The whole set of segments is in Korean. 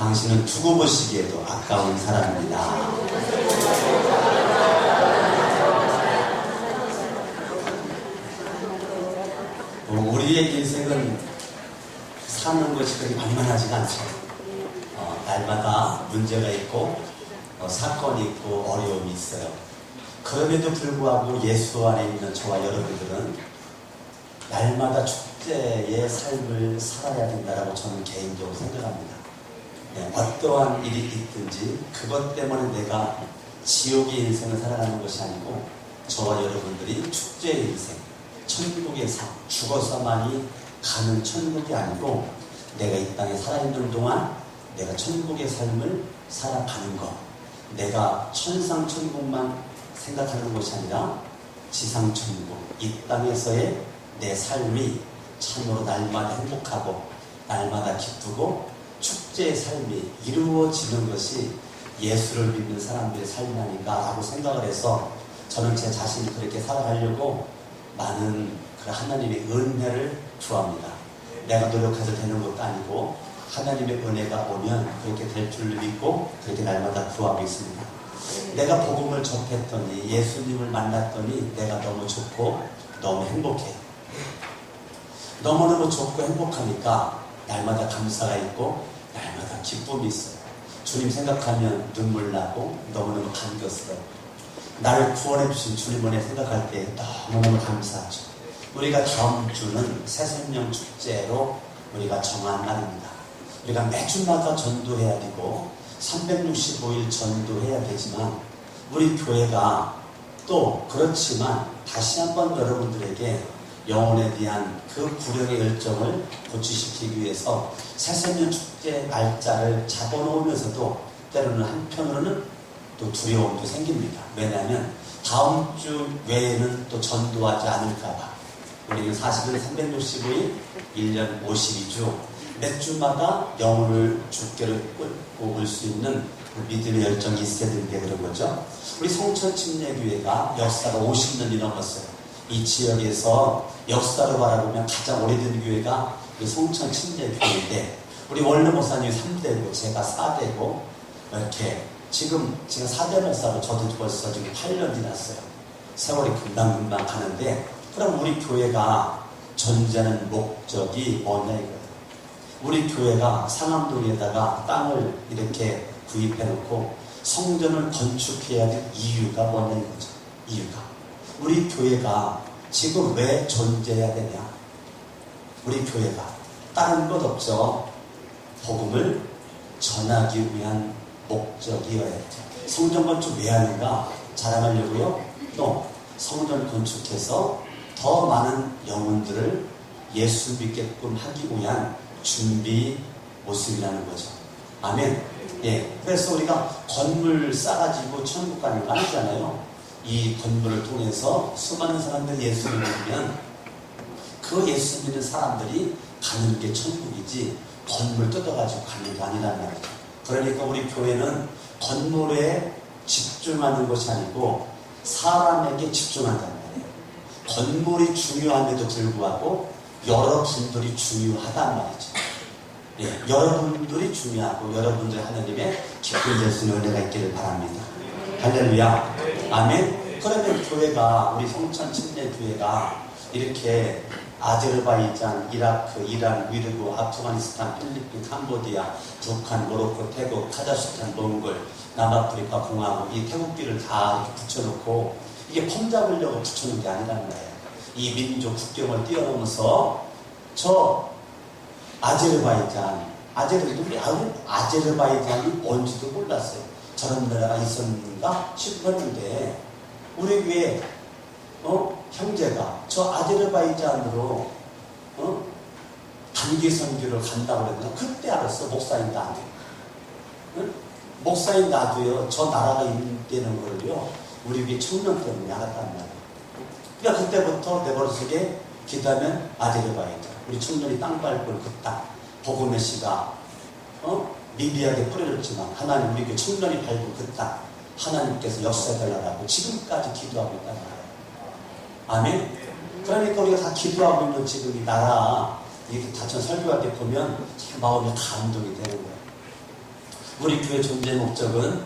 당신은 두고 보시기에도 아까운 사람입니다. 우리의 인생은 사는 것이 그렇게 만만하지가 않죠. 날마다 문제가 있고 사건이 있고 어려움이 있어요. 그럼에도 불구하고 예수 안에 있는 저와 여러분들은 날마다 축제의 삶을 살아야 된다고 저는 개인적으로 생각합니다. 어떠한 일이 있든지 그것 때문에 내가 지옥의 인생을 살아가는 것이 아니고 저와 여러분들이 축제의 인생, 천국의 삶, 죽어서만이 가는 천국이 아니고 내가 이 땅에 살아있는 동안 내가 천국의 삶을 살아가는 것, 내가 천상천국만 생각하는 것이 아니라 지상천국, 이 땅에서의 내 삶이 참으로 날마다 행복하고 날마다 기쁘고 축제의 삶이 이루어지는 것이 예수를 믿는 사람들의 삶이 아닌가라고 생각을 해서 저는 제 자신이 그렇게 살아가려고 많은 그 하나님의 은혜를 구합니다. 내가 노력해서 되는 것도 아니고 하나님의 은혜가 오면 그렇게 될 줄 믿고 그렇게 날마다 구하고 있습니다. 내가 복음을 접했더니 예수님을 만났더니 내가 너무 좋고 너무 행복해요. 너무너무 좋고 행복하니까 날마다 감사가 있고 날마다 기쁨이 있어요. 주님 생각하면 눈물 나고 너무너무 감격스러워. 나를 구원해 주신 주님 은혜 생각할 때 너무너무 감사하죠. 우리가 다음 주는 새생명 축제로 우리가 정한 날입니다. 우리가 매주마다 전도해야 되고 365일 전도해야 되지만 우리 교회가 또 그렇지만 다시 한번 여러분들에게 영혼에 대한 그 불령의 열정을 고취시키기 위해서 새생명 축제 날짜를 잡아놓으면서도 때로는 한편으로는 또 두려움도 생깁니다. 왜냐하면 다음 주 외에는 또 전도하지 않을까봐. 우리는 사실은 365일, 1년 52주, 몇 주마다 영혼을 주께를 끌고 올 수 있는 믿음의 열정이 있어야 되는데 그런 거죠. 우리 성천침례교회가 역사가 50년이 넘었어요. 이 지역에서 역사로 바라보면 가장 오래된 교회가 성천침례교회인데 우리 원로 목사님이 3대고 제가 4대고 이렇게 지금 제가 4대 목사로 저도 벌써 지금 8년 지났어요. 세월이 금방금방 가는데 그럼 우리 교회가 존재하는 목적이 뭐냐 이거예요. 우리 교회가 상암동에다가 땅을 이렇게 구입해 놓고 성전을 건축해야 될 이유가 뭐냐 이거죠. 이유가 우리 교회가 지금 왜 존재해야 되냐. 우리 교회가 다른 것 없죠. 복음을 전하기 위한 목적이어야 했죠. 성전 건축 왜 하는가 자랑하려고요? 또 성전 건축해서 더 많은 영혼들을 예수 믿게끔 하기 위한 준비 모습이라는 거죠. 아멘. 예. 그래서 우리가 건물 쌓아가지고 천국 가는 거 아니잖아요. 이 건물을 통해서 수많은 사람들이 예수를 믿으면 그 예수 믿는 사람들이 가는 게 천국이지 건물 뜯어가지고 가는 게 아니란 말이죠. 그러니까 우리 교회는 건물에 집중하는 것이 아니고 사람에게 집중한다는 말이에요. 건물이 중요함에도 불구하고 여러분들이 중요하단 말이죠. 예, 여러분들이 중요하고 여러분들의 하나님의 깊은 예수의 은혜가 있기를 바랍니다. 할렐루야. 아멘. 그러면 교회가 우리 성천침례교회가 이렇게 아제르바이잔, 이라크, 이란, 위르고, 아프가니스탄, 필리핀, 캄보디아, 북한, 모로코, 태국, 카자흐스탄, 몽골, 남아프리카 공화국 이 태국비를 다 이렇게 붙여놓고 이게 폼 잡으려고 붙여놓은 게 아니라는 거예요. 이 민족 국경을 뛰어넘어서 저 아제르바이잔이 뭔지도 몰랐어요. 저런 나라가 있었는가 싶었는데 우리 교회 형제가 저 아제르바이잔으로 단기 선교를 간다고 그랬나? 그때 알았어. 목사인 나도. 목사인 나도요. 저 나라가 있다는 거를요. 우리 교회 청년 때문에 알았단 말이에요. 그러니까 그때부터 내 머릿속에 기도하면 아제르바이잔. 우리 청년이 땅 밟을 그 땅. 복음의 씨가 미비하게 뿌려졌지만 하나님 우리 교회 청년이 밟은 그 땅. 하나님께서 역사해달라고 지금까지 기도하고 있단 말이에요. 아멘. 그러니까 우리가 다 기도하고 있는 지금 이 나라 이렇게 다천 설교할 때 보면 참 마음이 감동이 되는 거예요. 우리 교회 존재 목적은,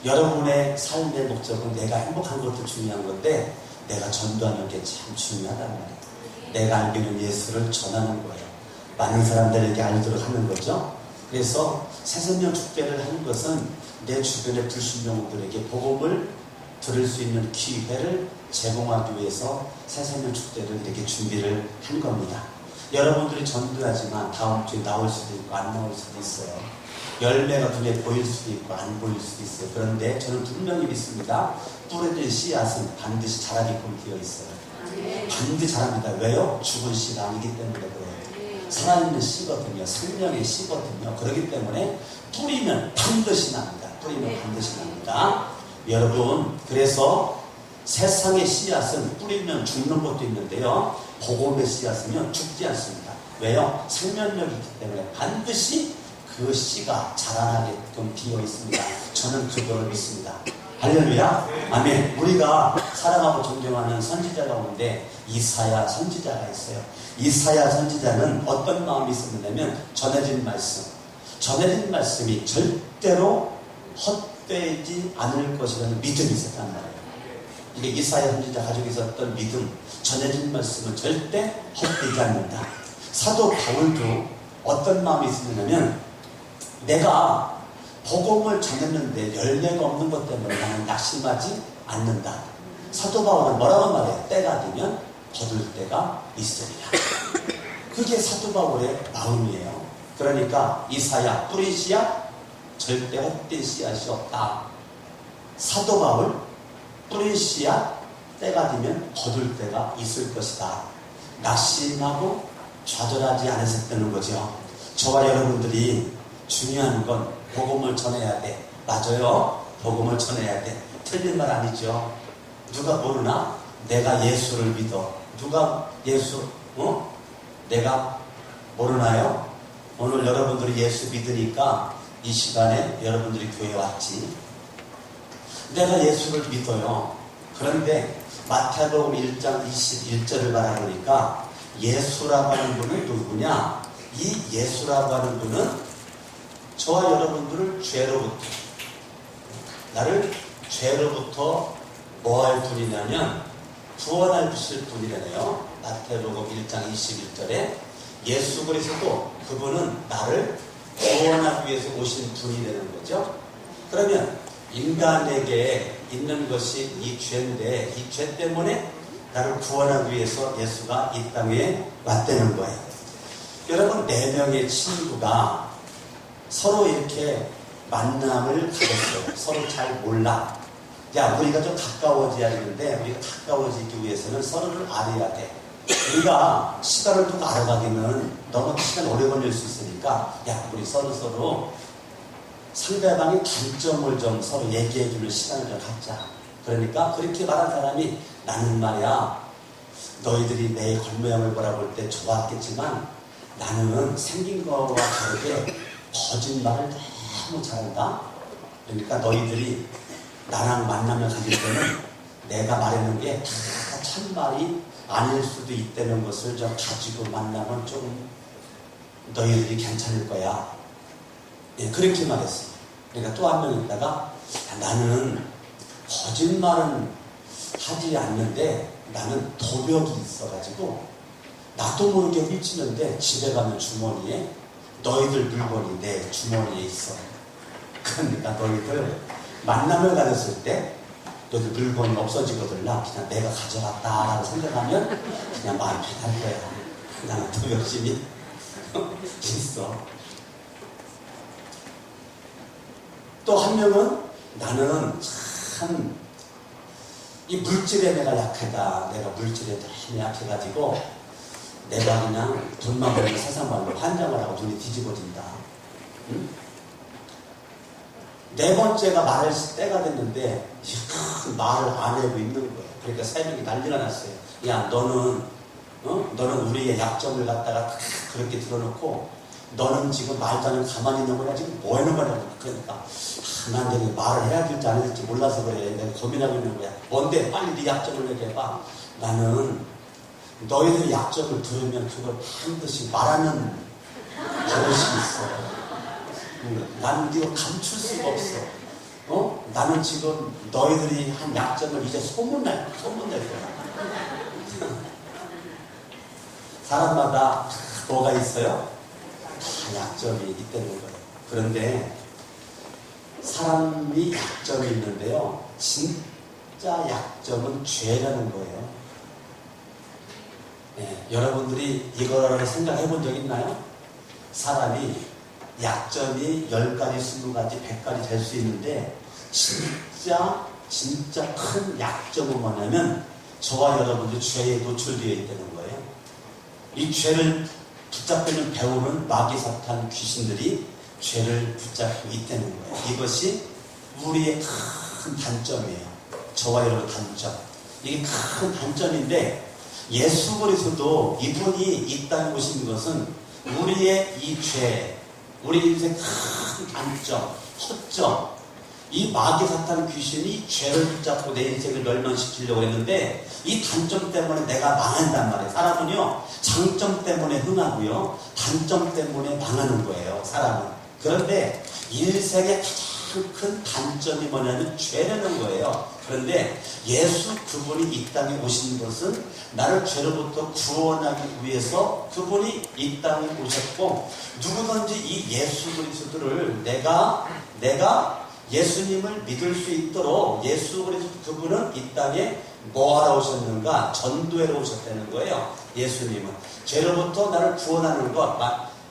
여러분의 삶의 목적은 내가 행복한 것도 중요한 건데 내가 전도하는 게 참 중요하단 말이에요. 내가 알기는 예수를 전하는 거예요. 많은 사람들에게 알도록 하는 거죠. 그래서 새생명 축제를 하는 것은 내 주변의 불신종들에게 복음을 들을 수 있는 기회를 제공하기 위해서 새생명 축제를 이렇게 준비를 한 겁니다. 여러분들이 전도하지만 다음 주에 나올 수도 있고 안 나올 수도 있어요. 열매가 눈에 보일 수도 있고 안 보일 수도 있어요. 그런데 저는 분명히 믿습니다. 뿌려진 씨앗은 반드시 자라게끔 되어 있어요. 반드시 자랍니다. 왜요? 죽은 씨가 아니기 때문에 그래요. 살아있는 씨거든요. 생명의 씨거든요. 그렇기 때문에 뿌리면 반드시 납니다. 뿌리면 반드시 납니다. 여러분, 그래서 세상의 씨앗은 뿌리면 죽는 것도 있는데요. 복음의 씨앗은요 죽지 않습니다. 왜요? 생명력이 있기 때문에 반드시 그 씨가 자라나게끔 되어 있습니다. 저는 그거를 믿습니다. 할렐루야. 아멘. 우리가 사랑하고 존경하는 선지자 가운데 이사야 선지자가 있어요. 이사야 선지자는 어떤 마음이 있었냐면 전해진 말씀이 절대로 헛되지 않을 것이라는 믿음이 있었단 말이에요. 이게 이사야 선지자 가지고 있었던 믿음, 전해진 말씀은 절대 헛되지 않는다. 사도 바울도 어떤 마음이 있었냐면 내가 복음을 전했는데 열매가 없는 것 때문에 나는 낙심하지 않는다. 사도 바울은 뭐라고 말해요? 때가 되면 거둘 때가 있으리라. 그게 사도 바울의 마음이에요. 그러니까 이사야 뿌린 씨앗 절대 헛된 씨앗이 없다. 사도 바울 뿌린 씨앗 때가 되면 거둘 때가 있을 것이다. 낙심하고 좌절하지 않으셨다는 거죠. 저와 여러분들이 중요한 건 복음을 전해야 돼. 맞아요. 복음을 전해야 돼. 틀린 말 아니죠. 누가 모르나? 내가 예수를 믿어. 누가 예수, 내가 모르나요? 오늘 여러분들이 예수 믿으니까 이 시간에 여러분들이 교회에 왔지. 내가 예수를 믿어요. 그런데 마태복음 1장 21절을 말하니까 예수라고 하는 분은 누구냐? 이 예수라고 하는 분은 저와 여러분들을 나를 죄로부터 뭐 할 분이냐면 구원할 분이라네요. 마태복음 1장 21절에 예수 그리스도 그분은 나를 구원하기 위해서 오신 분이라는 거죠. 그러면 인간에게 있는 것이 이 죄인데 이 죄 때문에 나를 구원하기 위해서 예수가 이 땅에 왔다는 거예요. 여러분, 4명의 친구가 서로 이렇게 만남을 가졌어요. 서로 잘 몰라. 야, 우리가 좀 가까워져야 되는데 우리가 가까워지기 위해서는 서로를 알아야 돼. 우리가 시간을 두고 알아가기는 너무 시간 오래 걸릴 수 있으니까 야, 우리 서로 상대방의 단점을 좀 서로 얘기해주는 시간을 좀 갖자. 그러니까 그렇게 말한 사람이 나는 말이야 너희들이 내 겉모양을 바라볼 때 좋았겠지만 나는 생긴 거와 다르게 거짓말을 너무 잘한다. 그러니까 너희들이 나랑 만남을 가질 때는 내가 말하는 게 다 참말이 아닐 수도 있다는 것을 좀 가지고 만나면 좀 너희들이 괜찮을 거야. 예, 그렇게 말했어요. 그러니까 또 한 명 있다가 나는 거짓말은 하지 않는데 나는 도벽이 있어가지고 나도 모르게 훔치는데 집에 가면 주머니에 너희들 물건이 내 주머니에 있어. 그러니까 너희들 만남을 가졌을 때 너희들 물건이 없어지거들라 그냥 내가 가져갔다라고 생각하면 그냥 마음이 편할 거야. 나는 도벽심이 있어. 또 한 명은 나는 참 이 물질에 내가 약하다. 내가 물질에 너무 약해가지고 내가 그냥 돈만 벌면 세상 말로 환장을 하고 돈이 뒤집어진다. 응? 4번째가 말할 때가 됐는데 말을 안 하고 있는 거예요. 그러니까 3명이 난리가 났어요. 야, 너는 우리의 약점을 갖다가 그렇게 들어놓고 너는 지금 말도 안 하고 가만히 있는 거야. 지금 뭐 하는 거냐고. 그러니까 난 내가 말을 해야 될지 안 해야 될지 몰라서 그래. 내가 고민하고 있는 거야. 뭔데? 빨리 네 약점을 얘기해봐. 나는 너희들 약점을 들으면 그걸 반드시 말하는 버릇이 있어. 나는 이거 감출 수가 없어. 나는 지금 너희들이 한 약점을 이제 소문낼 거야. 사람마다 뭐가 있어요? 다 약점이 있다는 거예요. 그런데 사람이 약점이 있는데요, 진짜 약점은 죄라는 거예요. 네, 여러분들이 이거를 생각해 본 적 있나요? 사람이 약점이 10가지, 20가지, 100가지 될 수 있는데 진짜 큰 약점은 뭐냐면 저와 여러분들 죄에 노출되어 있다는 거예요. 이 죄를 붙잡는 배우는 마귀 사탄 귀신들이 죄를 붙잡고 있다는 거예요. 이것이 우리의 큰 단점이에요. 저와 여러분 단점. 이게 큰 단점인데 예수 그리스도 이분이 이 땅에 오신 것은 우리의 이 죄, 우리 인생 큰 단점, 허점, 이 마귀 사탄 귀신이 죄를 붙잡고 내 인생을 멸망시키려고 했는데 이 단점 때문에 내가 망한단 말이에요. 사람은요, 장점 때문에 흥하고요, 단점 때문에 망하는 거예요, 사람은. 그런데 인생의 가장 큰 단점이 뭐냐면 죄라는 거예요. 그런데 예수 그분이 이 땅에 오신 것은 나를 죄로부터 구원하기 위해서 그분이 이 땅에 오셨고, 누구든지 이 예수 그리스도를 내가 예수님을 믿을 수 있도록 예수 그리스도 그분은 이 땅에 뭐하러 오셨는가? 전도하러 오셨다는 거예요. 예수님은 죄로부터 나를 구원하는 것,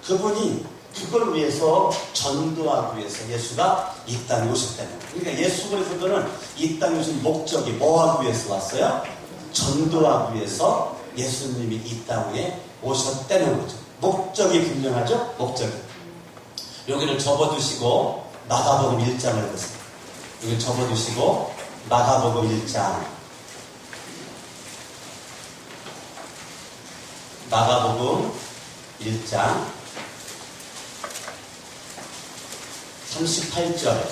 그분이 그걸 위해서 전도하기 위해서 예수가 이 땅에 오셨다는 거예요. 그러니까 예수 그리스도는 이 땅에 오신 목적이 뭐하기 위해서 왔어요? 전도하기 위해서 예수님이 이 땅에 오셨다는 거죠. 목적이 분명하죠? 목적이. 여기를 접어두시고 마가복음 1장을 보세요. 여기 접어두시고 마가복음 1장. 마가복음 1장 38절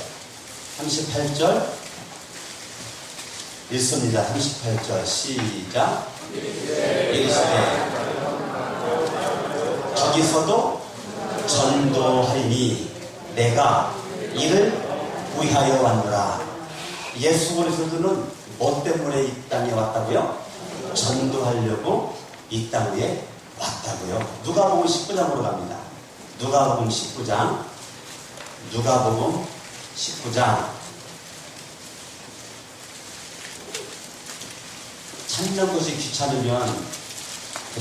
읽습니다. 38절 시작. 이르시되 거기서도 전도하리니 내가 이를 위하여 왔노라. 예수 그리스도는 뭐 때문에 이 땅에 왔다고요? 전도하려고 이 땅에 왔다고요. 누가복음 19장으로 갑니다. 누가복음 19장. 찾는 것이 귀찮으면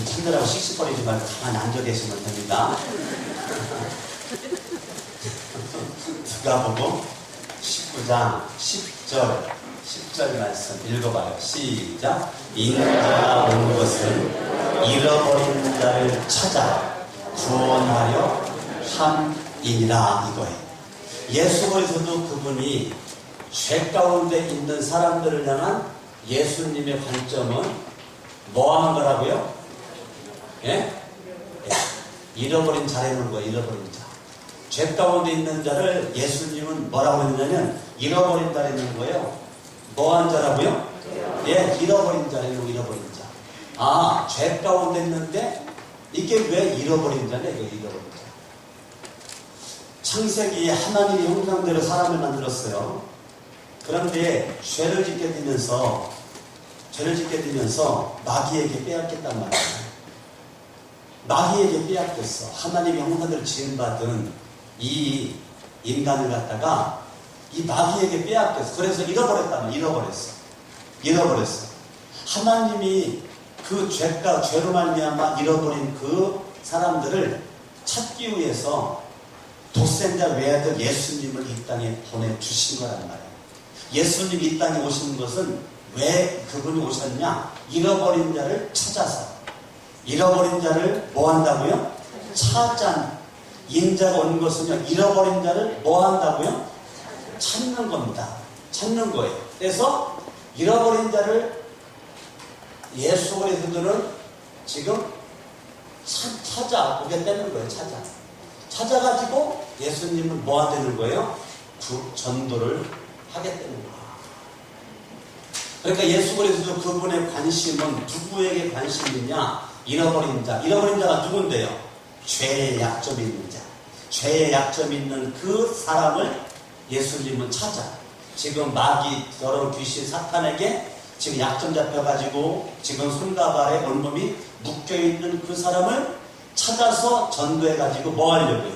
찾느라고 씩씩거리지 말고 가만히 앉아 계시면 됩니다. 누가복음 19장 10절 말씀 읽어봐요. 시작. 인자가 온 것은 잃어버린 자를 찾아 구원하려 함이니라 이거예요. 예수 그리스도 그분이 죄 가운데 있는 사람들을 향한 예수님의 관점은 뭐 하는 거라고요? 예? 잃어버린 자라는 거예요. 잃어버린 자. 죄 가운데 있는 자를 예수님은 뭐라고 했냐면 잃어버린 자라는 거예요. 뭐 한 자라고요? 예, 잃어버린 자라는 잃어버린 자. 죄 가운데 있는데 이게 왜 잃어버린 자냐? 이거 잃어버린 자. 창세기에 하나님의 형상대로 사람을 만들었어요. 그런데 죄를 짓게 되면서 마귀에게 빼앗겼단 말이에요. 마귀에게 빼앗겼어. 하나님의 형상대로 지음받은 이 인간을 갖다가 이 마귀에게 빼앗겼어. 그래서 잃어버렸단 말이에요. 잃어버렸어. 하나님이 그 죄로 말미암아 잃어버린 그 사람들을 찾기 위해서 독생자 외아들 예수님을 이 땅에 보내주신 거란 말이에요. 예수님이 이 땅에 오신 것은 왜 그분이 오셨냐? 잃어버린 자를 찾아서. 잃어버린 자를 뭐 한다고요? 찾아. 인자가 온 것은요, 잃어버린 자를 뭐 한다고요? 찾는 겁니다. 찾는 거예요. 그래서 잃어버린 자를 예수 그리스도는 지금 찾아오겠다는 거예요. 찾아가지고 예수님은 뭐 하는 거예요? 전도를 하겠다는 거예요. 그러니까 예수 그리스도 그분의 관심은 누구에게 관심이냐? 잃어버린 자. 잃어버린 자가 누군데요? 죄의 약점이 있는 자. 죄의 약점이 있는 그 사람을 예수님은 찾아. 지금 마귀, 더러운 귀신, 사탄에게 지금 약점 잡혀가지고 지금 손과 발에 온몸이 묶여있는 그 사람을 찾아서 전도해가지고 뭐 하려고요?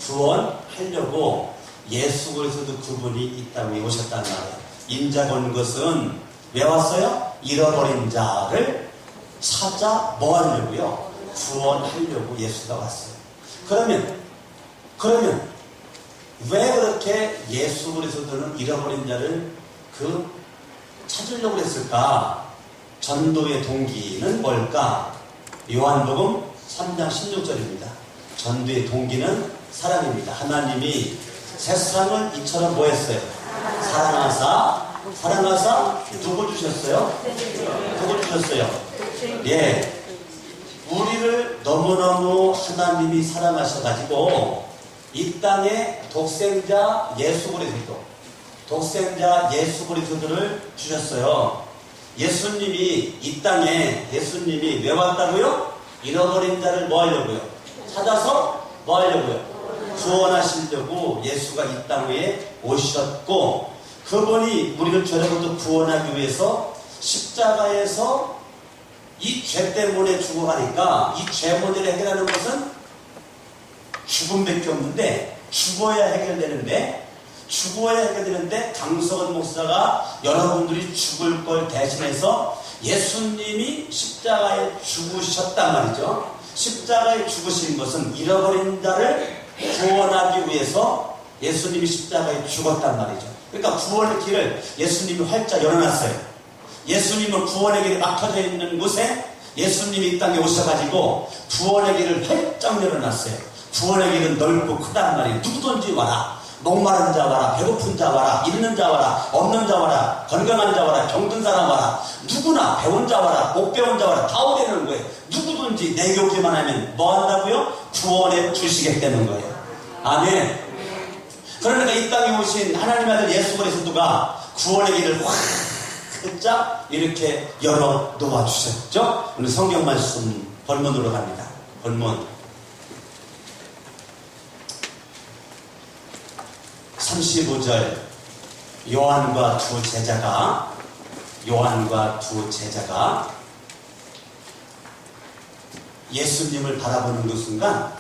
구원하려고 예수 그리스도 그분이 이 땅에 오셨단 말이에요. 인자가 온 것은 왜 왔어요? 잃어버린 자를 찾아 뭐 하려고요? 구원하려고 예수가 왔어요. 그러면 왜 그렇게 예수 그리스도는 잃어버린 자를 찾으려고 했을까? 전도의 동기는 뭘까? 요한복음 3장 16절입니다. 전도의 동기는 사랑입니다. 하나님이 세상을 이처럼 뭐 했어요? 사랑하사 누구 주셨어요? 누구 주셨어요? 예. 우리를 너무너무 하나님이 사랑하셔가지고 이 땅에 독생자 예수 그리스도를 주셨어요. 예수님이 이 땅에 왜 왔다고요? 잃어버린 자를 뭐 하려고요? 찾아서 뭐 하려고요? 구원하시려고 예수가 이 땅에 오셨고, 그분이 우리를 죄로부터 구원하기 위해서 십자가에서 이 죄 때문에 죽어가니까, 이 죄 문제를 해결하는 것은 죽음밖에 없는데, 죽어야 해결되는데 강석원 목사가 여러분들이 죽을 걸 대신해서 예수님이 십자가에 죽으셨단 말이죠. 십자가에 죽으신 것은 잃어버린 자를 구원하기 위해서 예수님이 십자가에 죽었단 말이죠. 그러니까 구원의 길을 예수님이 활짝 열어놨어요. 예수님은 구원의 길이 막혀져 있는 곳에 예수님이 이 땅에 오셔가지고 구원의 길을 활짝 열어놨어요. 구원의 길은 넓고 크단 말이에요. 누구든지 와라. 목마른 자 와라, 배고픈 자 와라, 있는 자 와라, 없는 자 와라, 건강한 자 와라, 병든 사람 와라, 누구나 배운 자 와라, 못 배운 자 와라, 다 오려는 거예요. 누구든지 내게 오기만 하면 뭐 한다고요? 구원해 주시겠다는 거예요. 아멘. 그러니까 이 땅에 오신 하나님의 아들 예수 그리스도가 구원의 길을 활짝 이렇게 열어 놓아 주셨죠. 오늘 성경 말씀 본문으로 갑니다. 본문 35절. 요한과 두 제자가 예수님을 바라보는 그 순간,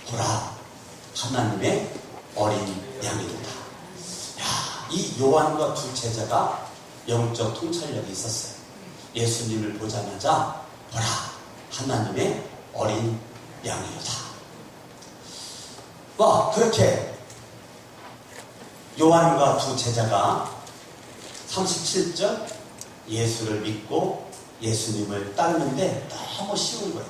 보라, 하나님의 어린 양이로다. 이 요한과 두 제자가 영적 통찰력이 있었어요. 예수님을 보자마자 보라, 하나님의 어린 양이로다. 그렇게 요한과 두 제자가 37절 예수를 믿고 예수님을 따르는데 너무 쉬운 거예요.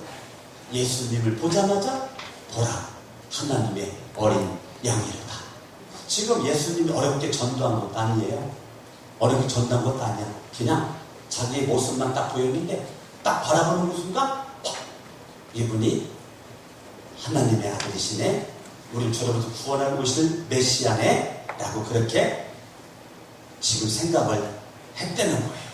예수님을 보자마자 보라, 하나님의 어린 양이로다. 지금 예수님이 어렵게 전도한 것도 아니에요. 어렵게 전도한 것도 아니야. 그냥 자기의 모습만 딱 보였는데 딱 바라보는 그 순간 이분이 하나님의 아들이시네, 우리를 죄로부터 구원하고 오실 메시아네 라고 그렇게 지금 생각을 했다는 거예요.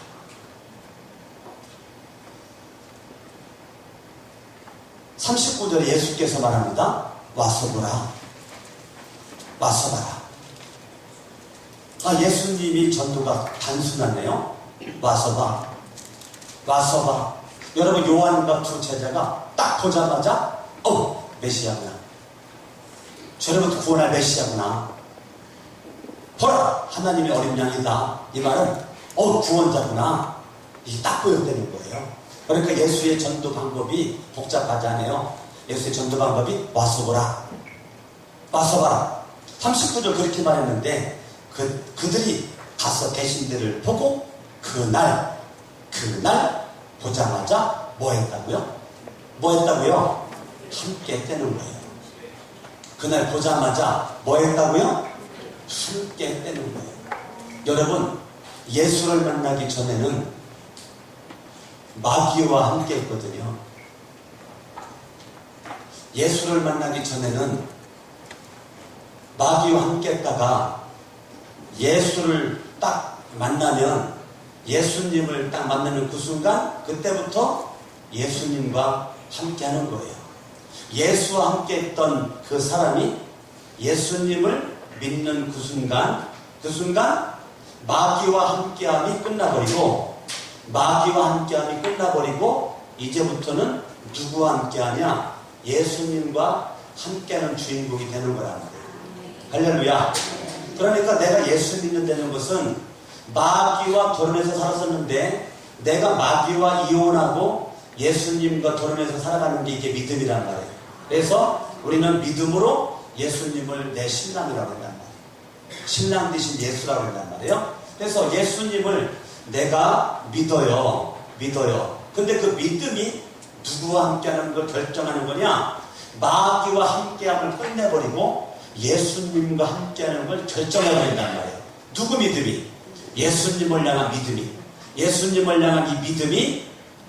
(39절에) 예수께서 말합니다. 와서 보라, 와서 봐라. 예수님이 전도가 단순하네요. 와서 봐, 와서 봐. 여러분, 요한과 두 제자가 딱 보자마자 메시아구나, 죄로부터 구원할 메시아구나, 보라, 하나님의 어린 양이다. 이 말은 구원자구나, 이게 딱 보였다는 거예요. 그러니까 예수의 전도 방법이 복잡하지 않아요. 예수의 전도 방법이 와서 보라, 와서 봐라. 39절 그렇게 말했는데 그들이 가서 계신 데를 보고 그날 보자마자 뭐 했다고요? 함께 했다는 거예요. 그날 보자마자 뭐 했다고요? 함께 했다는 거예요. 여러분, 예수를 만나기 전에는 마귀와 함께 했거든요. 예수를 만나기 전에는 마귀와 함께 했다가 예수를 딱 만나면, 예수님을 딱 만나는 그 순간, 그때부터 예수님과 함께 하는 거예요. 예수와 함께 했던 그 사람이 예수님을 믿는 그 순간 마귀와 함께함이 끝나버리고 이제부터는 누구와 함께하냐? 예수님과 함께하는 주인공이 되는 거란 말이에요. 할렐루야. 그러니까 내가 예수 믿는다는 것은 마귀와 결혼해서 살았었는데 내가 마귀와 이혼하고 예수님과 결혼해서 살아가는 게 이게 믿음이란 말이에요. 그래서 우리는 믿음으로 예수님을 내 신랑이라고 한단 말이에요. 신랑 대신 예수라고 한단 말이에요. 그래서 예수님을 내가 믿어요. 근데 그 믿음이 누구와 함께하는 걸 결정하는 거냐? 마귀와 함께함을 끝내버리고 예수님과 함께하는 걸 결정해버린단 말이에요. 누구 믿음이? 예수님을 향한 믿음이. 예수님을 향한 이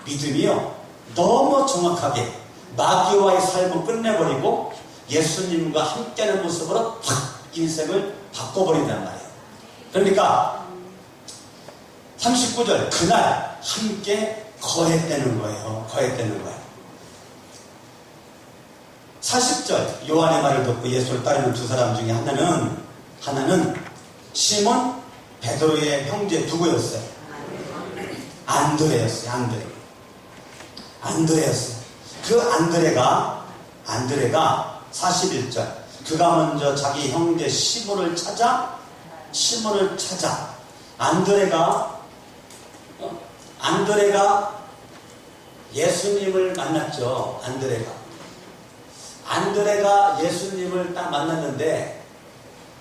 믿음이요. 너무 정확하게 마귀와의 삶을 끝내버리고 예수님과 함께하는 모습으로 확 인생을 바꿔버린단 말이에요. 그러니까 39절 그날 함께 거했다는 거예요. 40절 요한의 말을 듣고 예수를 따르는 두 사람 중에 하나는 시몬 베드로의 형제 누구였어요? 안드레였어요. 그 안드레가 41절 그가 먼저 자기 형제 시몬을 찾아 안드레가 예수님을 만났죠. 안드레가 예수님을 딱 만났는데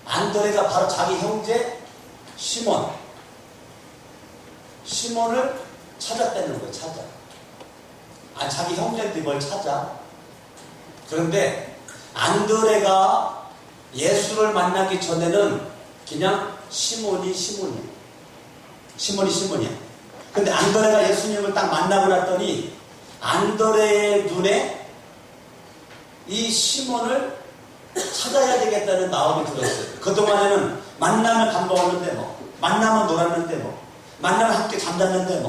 안드레가 바로 자기 형제 시몬을 찾았다는 거예요. 자기 형제들이 뭘 찾아? 그런데 안드레가 예수를 만나기 전에는 그냥 시몬이야. 근데 안드레가 예수님을 딱 만나고 났더니 안드레의 눈에 이 시몬을 찾아야 되겠다는 마음이 들었어요. 그동안에는 만나면 밥 먹었는데 만나면 놀았는데 만나면 함께 잠잤는데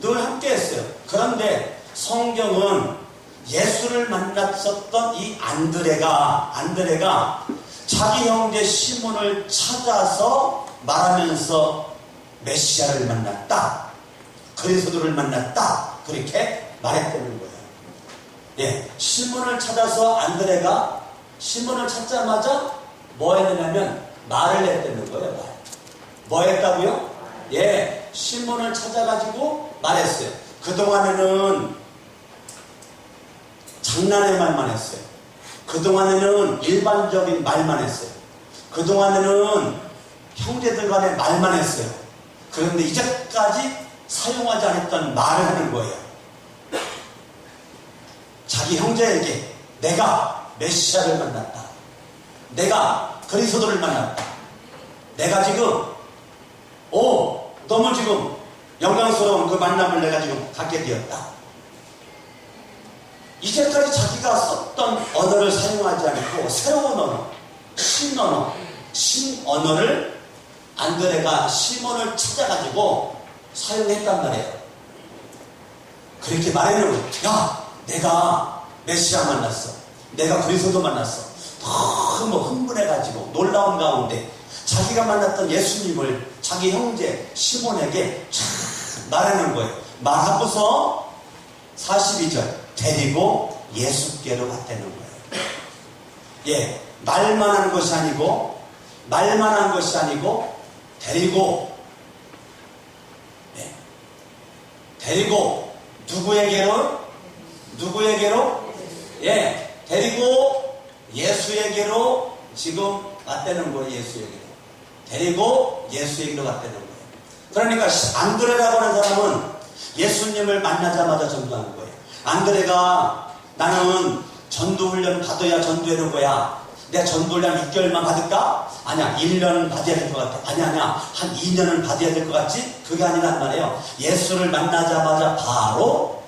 늘 함께 했어요. 그런데 성경은 예수를 만났었던 이 안드레가 자기 형제 시몬을 찾아서 말하면서 메시아를 만났다. 그리스도를 만났다. 그렇게 말했다는 거예요. 예, 시몬을 찾아서 안드레가 시몬을 찾자마자 뭐 했느냐면 말을 했다는 거예요. 뭐 했다고요? 예, 시몬을 찾아가지고 말했어요. 그동안에는 장난의 말만 했어요. 그동안에는 일반적인 말만 했어요. 그동안에는 형제들 간의 말만 했어요. 그런데 이제까지 사용하지 않았던 말을 하는 거예요. 자기 형제에게 내가 메시아를 만났다. 내가 그리스도를 만났다. 내가 지금 너무 지금 영광스러운 그 만남을 내가 지금 갖게 되었다. 이제까지 자기가 썼던 언어를 사용하지 않고 새로운 언어, 신언어를 안드레가 시몬을 찾아가지고 사용했단 말이에요. 그렇게 말하는 거예요. 야, 내가 메시아 만났어. 내가 그리스도 만났어. 너무 흥분해가지고 놀라운 가운데 자기가 만났던 예수님을 자기 형제 시몬에게 말하는 거예요. 말하고서 42절 데리고 예수께로 갔다는 거예요. 예, 말만 한 것이 아니고 데리고 누구에게로? 예, 데리고 예수에게로 지금 갔다는 거예요. 데리고 예수에게로 갔다는 거예요. 그러니까 안드레라고 하는 사람은 예수님을 만나자마자 전도하는 거예요. 안드레가 나는 전도훈련 받아야 전도하는 거야. 내가 전도훈련 6개월만 받을까? 아니야, 1년 받아야 될 것 같아. 아니야, 한 2년은 받아야 될 것 같지? 그게 아니란 말이에요. 예수를 만나자마자 바로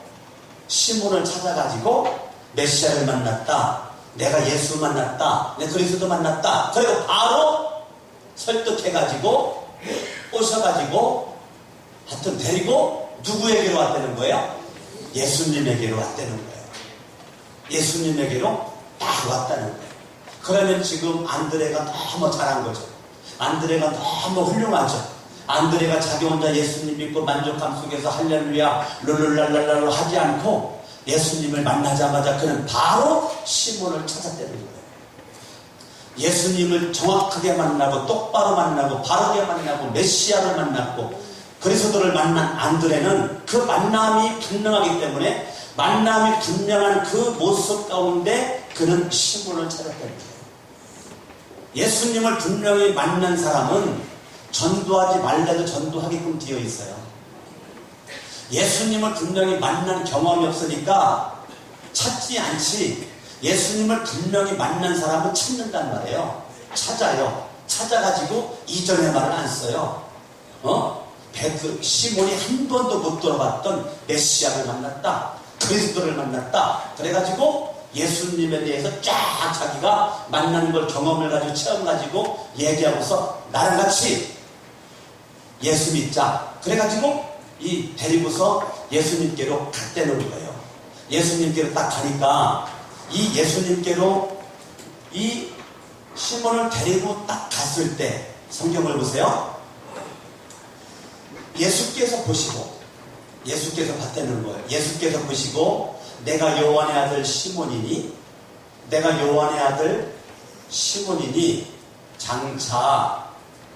시몬을 찾아가지고 메시아를 만났다. 내가 예수 만났다. 내가 그리스도 만났다. 그리고 바로 설득해가지고 오셔가지고 하여튼 데리고 누구에게로 왔다는 거예요? 예수님에게로 왔다는 거예요. 예수님에게로 딱 왔다는 거예요. 그러면 지금 안드레가 너무 잘한 거죠. 안드레가 너무 훌륭하죠. 안드레가 자기 혼자 예수님 믿고 만족감 속에서 할렐루야 룰룰랄랄랄로 하지 않고 예수님을 만나자마자 그는 바로 시몬을 찾아내는 거예요. 예수님을 정확하게 만나고 똑바로 만나고 바르게 만나고 메시아를 만났고 그리스도를 만난 안드레는 그 만남이 분명하기 때문에 만남이 분명한 그 모습 가운데 그는 시몬을 찾았다는 거예요. 예수님을 분명히 만난 사람은 전도하지 말라도 전도하게끔 되어 있어요. 예수님을 분명히 만난 경험이 없으니까 찾지 않지, 예수님을 분명히 만난 사람은 찾는단 말이에요. 찾아요. 찾아가지고 이전의 말을 안 써요. 시몬이 한 번도 못 들어봤던 메시아를 만났다, 그리스도를 만났다, 그래가지고 예수님에 대해서 쫙 자기가 만나는 걸 경험을 가지고 체험 가지고 얘기하고서 나랑 같이 예수 믿자, 그래가지고 데리고서 예수님께로 갔다는 거예요. 예수님께로 딱 가니까 이 예수님께로 이 시몬을 데리고 딱 갔을 때 성경을 보세요. 예수께서 보시고, 예수께서 봤다는 거예요. 예수께서 보시고 내가 요한의 아들 시몬이니, 내가 요한의 아들 시몬이니 장차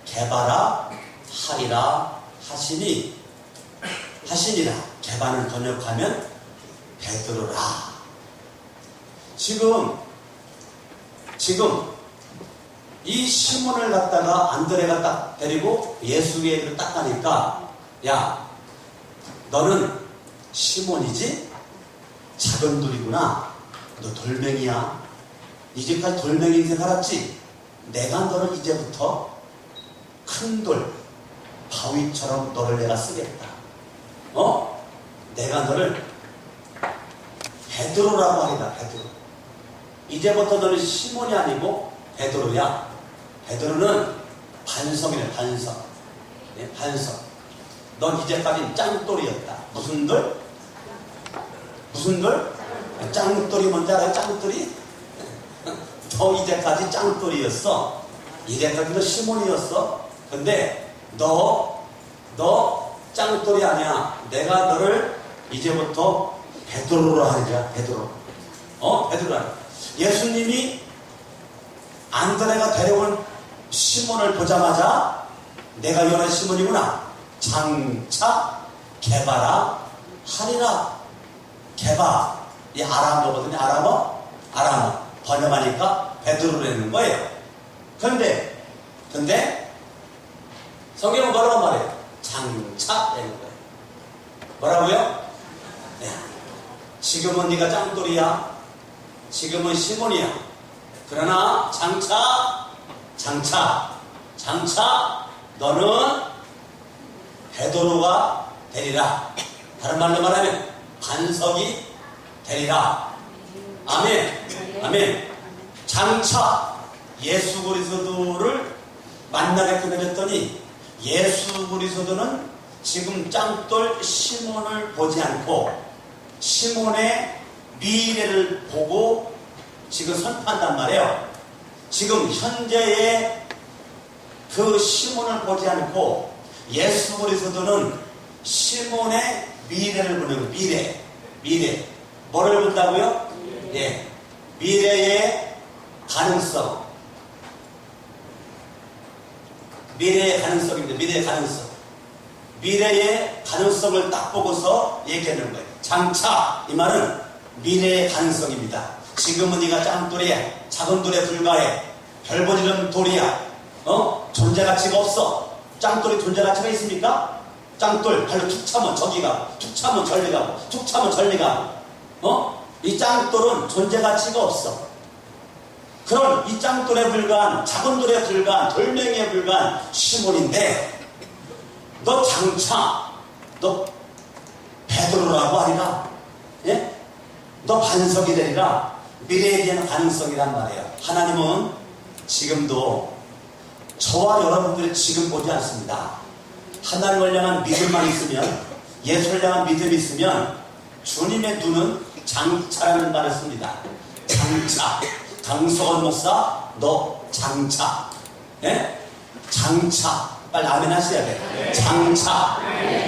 개바라 하리라 하시니라. 개바는 번역하면 베드로라. 지금 이 시몬을 갖다가 안드레가 딱 데리고 예수에게 딱 가니까, 야, 너는 시몬이지? 작은 돌이구나. 너 돌멩이야. 이제까지 돌멩이 인생 살았지? 내가 너를 이제부터 큰 돌, 바위처럼 너를 내가 쓰겠다. 내가 너를 베드로라고 하리라. 베드로. 이제부터 너는 시몬이 아니고 베드로야. 베드로는 반석이네. 반석. 네, 반석. 넌 이제까지 짱돌이었다. 무슨 돌? 무슨 돌? 짱돌이 뭔지 알아요? 짱돌이? 너 이제까지 짱돌이었어. 이제까지 너 시몬이었어. 근데 너 짱돌이 아니야. 내가 너를 이제부터 베드로로 하리라. 베드로. 베드로라. 예수님이 안드레가 데려온 시몬을 보자마자 내가 요한의 시몬이구나. 장차 개바라 하리라. 개바. 이 아람어거든요. 아람어. 번역하니까 베드로라는 거예요. 근데 성경은 뭐라고 말해요? 장차 되는 거예요. 뭐라고요? 네. 지금은 네가 짱돌이야. 지금은 시몬이야. 그러나 장차 너는 베드로가 되리라. 다른 말로 말하면 반석이 되리라. 아멘. 장차 예수 그리스도를 만나게끔 해줬더니 예수 그리스도는 지금 짱돌 시몬을 보지 않고 시몬의 미래를 보고 지금 선포한단 말이에요. 지금 현재의 그 시몬을 보지 않고 예수 그리스도는 시몬의 미래를 보는 거예요. 미래. 뭐를 본다고요? 예. 미래의 가능성. 미래의 가능성입니다. 미래의 가능성을 딱 보고서 얘기하는 거예요. 장차, 이 말은 미래의 가능성입니다. 지금은 네가 짱돌이야. 작은 돌에 불과해. 별 보지는 돌이야. 존재 가치가 없어. 짱돌이 존재 가치가 있습니까? 짱돌 발로 툭 차면 저기 가고, 툭 차면 저리 가고, 툭 차면 저리 가고. 이 짱돌은 존재 가치가 없어. 그런 이 짱돌에 불과한, 작은 돌에 불과한, 돌멩이에 불과한 시몬인데, 너 장차, 너 베드로라고 하리라. 예? 너 반석이 되리라. 미래에 대한 가능성이란 말이에요. 하나님은 지금도 저와 여러분들이 지금 보지 않습니다. 하나님을 향한 믿음만 있으면, 예수를 향한 믿음이 있으면 주님의 눈은 장차라는 말을 씁니다. 장차. 강석원 목사, 너 장차. 예? 장차. 빨리 아멘 하셔야 돼. 장차.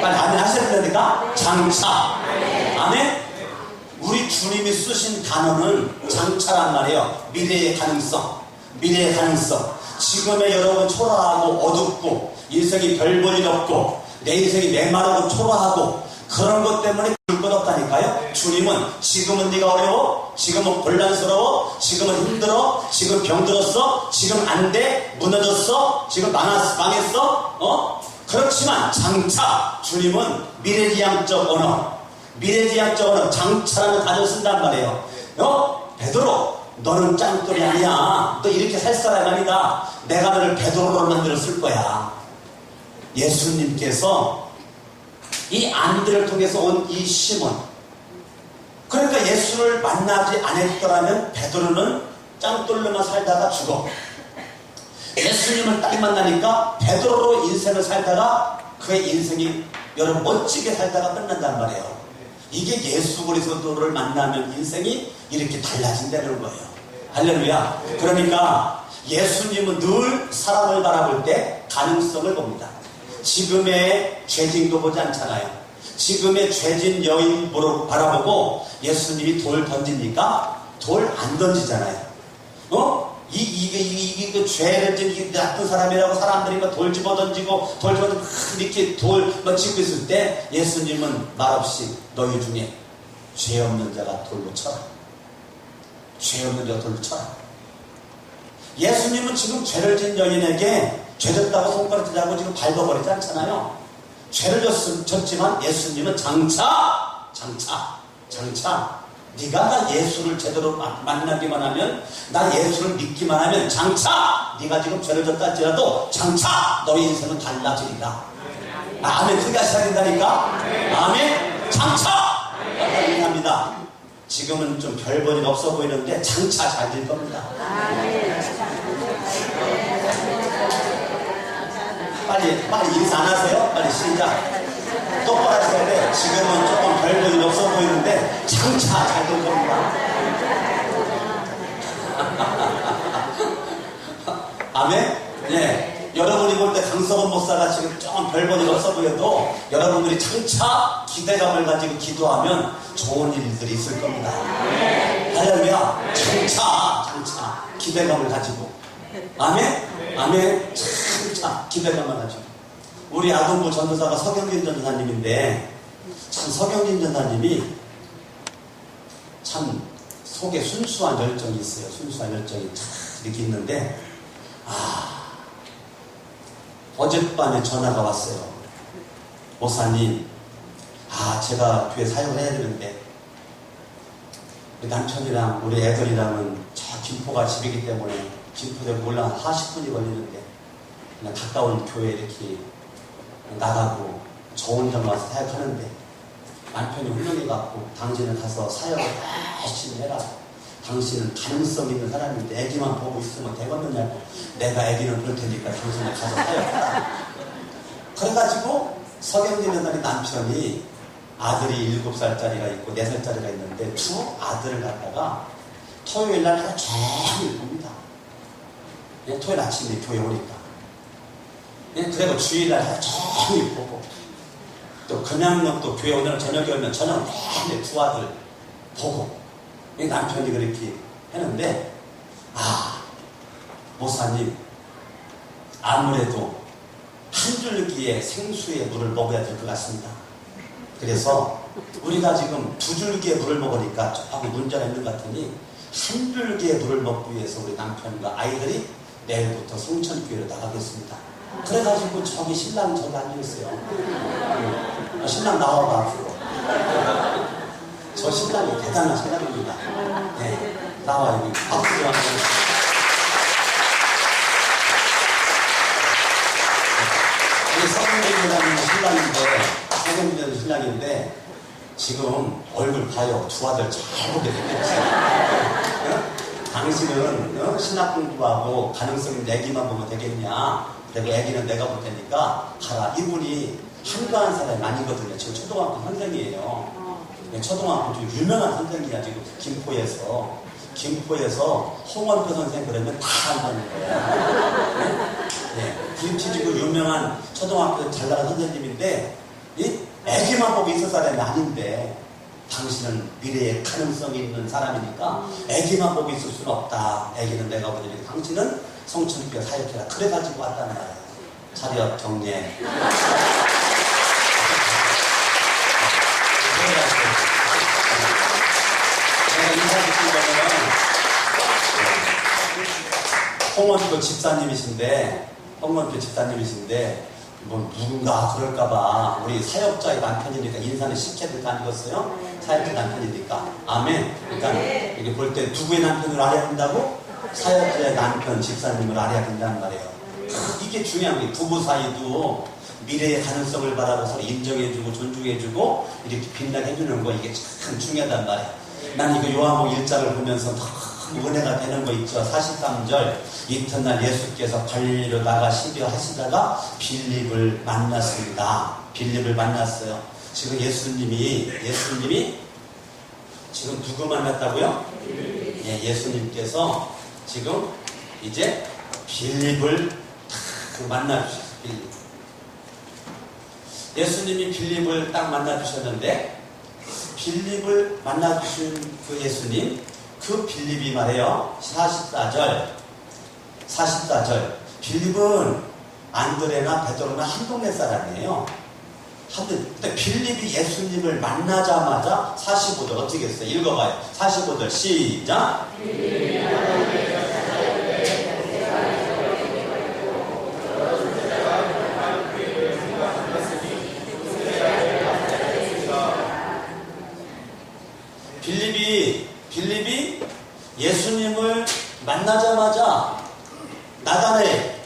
빨리 아멘 하셔야 되니까 장차. 아멘? 우리 주님이 쓰신 단어는 장차란 말이에요. 미래의 가능성. 미래의 가능성. 지금의 여러분 초라하고 어둡고 인생이 별 볼 일 없고 내 인생이 메마르고 초라하고 그런 것 때문에 볼 것 없다니까요. 주님은 지금은 네가 어려워, 지금은 곤란스러워, 지금은 힘들어, 지금 병들었어, 지금 안 돼, 무너졌어, 지금 망했어. 그렇지만 장차 주님은 미래지향적 언어, 미래지향적 언어, 장차라는 단어를 쓴단 말이에요. 베드로, 너는 짱돌이 아니야. 너 이렇게 살 사람 아니다. 내가 너를 베드로로 만들어 쓸 거야. 예수님께서 이 안들을 통해서 온 이 시몬, 그러니까 예수를 만나지 않았더라면 베드로는 짱돌로만 살다가 죽어. 예수님을 딱 만나니까 베드로로 인생을 살다가 그의 인생이 여러분 멋지게 살다가 끝난단 말이에요. 이게 예수 그리스도를 만나면 인생이 이렇게 달라진다는 거예요. 할렐루야. 그러니까 예수님은 늘 사람을 바라볼 때 가능성을 봅니다. 지금의 죄진도 보지 않잖아요. 지금의 죄진 여인 바라보고 예수님이 돌 던집니까? 돌 안 던지잖아요. 이게 죄를 진 나쁜 사람이라고 사람들이 돌 집어 던지고 돌 집어 던지고 이렇게 돌 짓고 있을 때 예수님은 말없이 너희 중에 죄 없는 자가 돌로 쳐라. 죄 없는 자가 돌로 쳐라. 예수님은 지금 죄를 진 여인에게 죄 졌다고 손가락 쥐자고 지금 밟아버리지 않잖아요. 죄를 졌지만 예수님은 장차 네가 나 예수를 제대로 만나기만 하면, 나 예수를 믿기만 하면 장차 네가 지금 죄를 졌다 할지라도 장차 너의 인생은 달라지리라. 아멘. 그게 하셔야 된다니까. 아멘. 장차 합니다. 지금은 좀 별 볼 일 없어 보이는데 장차 잘 될 겁니다. 빨리 인사 안 하세요? 빨리 시작. 똑바로 하셔야 돼. 지금은 조금 별 볼 일 없어 보이는데 장차 잘 될 겁니다. 아멘? 네. 여러분이 볼 때 강석원 목사가 지금 조금 별 볼 일 없어 보여도 여러분들이 장차 기대감을 가지고 기도하면 좋은 일들이 있을 겁니다. 할렐루야. 장차 기대감을 가지고. 아멘? 아멘. 장차 기대감을 가지고. 우리 아동부 전도사가 서경진 전도사님인데, 참 서경진 전도사님이 참 속에 순수한 열정이 있어요. 순수한 열정이 참 이렇게 있는데, 어젯밤에 전화가 왔어요. 목사님, 제가 교회 사역을 해야 되는데 우리 남편이랑 우리 애들이랑은 저 김포가 집이기 때문에 김포에 올라 40분이 걸리는데 그냥 가까운 교회에 이렇게 나가고 저 혼자 와서 사역하는데 남편이 훌륭해갖고 당신은 가서 사역을 열심히 해라. 당신은 가능성 있는 사람인데 애기만 보고 있으면 되겠느냐고. 내가 애기는 볼 테니까 당신은 가서 사역하라. 그래가지고 서경진 여사님 남편이 아들이 7살짜리가 있고 4살짜리가 있는데 두 아들을 갖다가 토요일날 하루 종일 봅니다. 토요일 아침에 교회 오니까. 그리고 주일날 하루 종일 보고 또 그냥 또 교회 오늘 저녁에 오면 저녁 내내 두 아들 보고 남편이 그렇게 했는데 목사님 아무래도 한 줄기의 생수의 물을 먹어야 될 것 같습니다. 그래서 우리가 지금 2줄기의 물을 먹으니까 조금 문제가 있는 것 같으니 한 줄기의 물을 먹기 위해서 우리 남편과 아이들이 내일부터 송천교회로 나가겠습니다. 그래가지고 저기 신랑 저기 앉아있어요. 신랑 나와봐 앞으로. 저 신랑이 대단한 신랑입니다. 네, 나와 여기 박수를 한번. 우리 서경진이라는 신랑인데 지금 얼굴 봐요. 두 아들 잘 보게 생겼어요. 당신은 신학 공부하고 가능성 있는 애기만 보면 되겠냐? 그리고 애기는 내가 볼 테니까 가라. 이분이 한가한 사람이 아니거든요. 지금 초등학교 선생이에요. 초등학교 좀 유명한 선생이야 지금 김포에서. 김포에서 홍원표 선생 그러면 다 한다는 거야. 네. 김치지구 유명한 초등학교 잘 나간 선생님인데, 이 애기만법이 있을 사람이 아닌데, 당신은 미래에 가능성이 있는 사람이니까 애기만법이 있을 수는 없다. 애기는 내가 보내니 당신은 성천교회 사역해라. 그래가지고 왔다는 거야. 차렷 경례. 제가 인사드린 거는 홍원표 집사님이신데 뭐 누군가 그럴까봐 우리 사역자의 남편이니까 인사는 시켜야 될 거 아니겠어요? 사역자 남편이니까. 아멘. 그러니까 이게 볼 때 누구의 남편을 알아야 된다고? 사역자의 남편 집사님을 알아야 된다는 말이에요. 이게 중요한 게 부부 사이도 미래의 가능성을 바라보서 인정해주고 존중해주고 이렇게 빛나게 해주는 거 이게 참 중요하단 말이에요. 난 이거 요한복 1장을 보면서 너무 은혜가 되는 거 있죠. 43절 이튿날 예수께서 갈릴리로 나가 시비하시다가 빌립을 만났습니다. 빌립을 만났어요. 지금 예수님이 지금 누구 만났다고요? 예, 예수님께서 지금 이제 빌립을 만나주셨어요. 빌립. 예수님이 빌립을 딱 만나주셨는데 빌립을 만나주신 그 예수님, 그 빌립이 말해요. 44절 빌립은 안드레나 베드로나 한 동네 사람이에요. 근데 빌립이 예수님을 만나자마자 45절 어떻게 했어요? 읽어봐요. 45절 시작. 빌립이 예수님을 만나자마자 나다나엘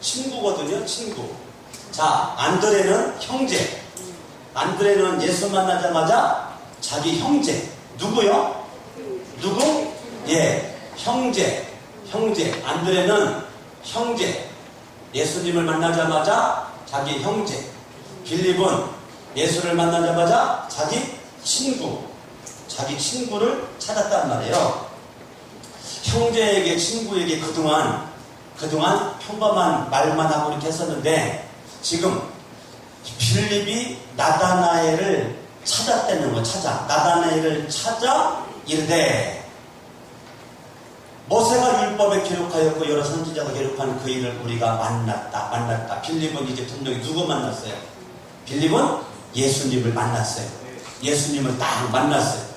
친구거든요. 친구. 자, 안드레는 형제. 안드레는 예수 만나자마자 자기 형제. 누구요? 누구? 예, 형제. 안드레는 형제. 예수님을 만나자마자 자기 형제. 빌립은 예수를 만나자마자 자기 친구. 자기 친구를 찾았단 말이에요. 형제에게, 친구에게 그동안 평범한 말만 하고 이렇게 했었는데, 지금 빌립이 나다나엘을 찾았다는 거, 나다나엘을 찾아 이르되, 모세가 율법에 기록하였고 여러 선지자가 기록한 그 일을 우리가 만났다. 빌립은 이제 분명히 누구 만났어요? 빌립은 예수님을 만났어요. 예수님을 딱 만났어.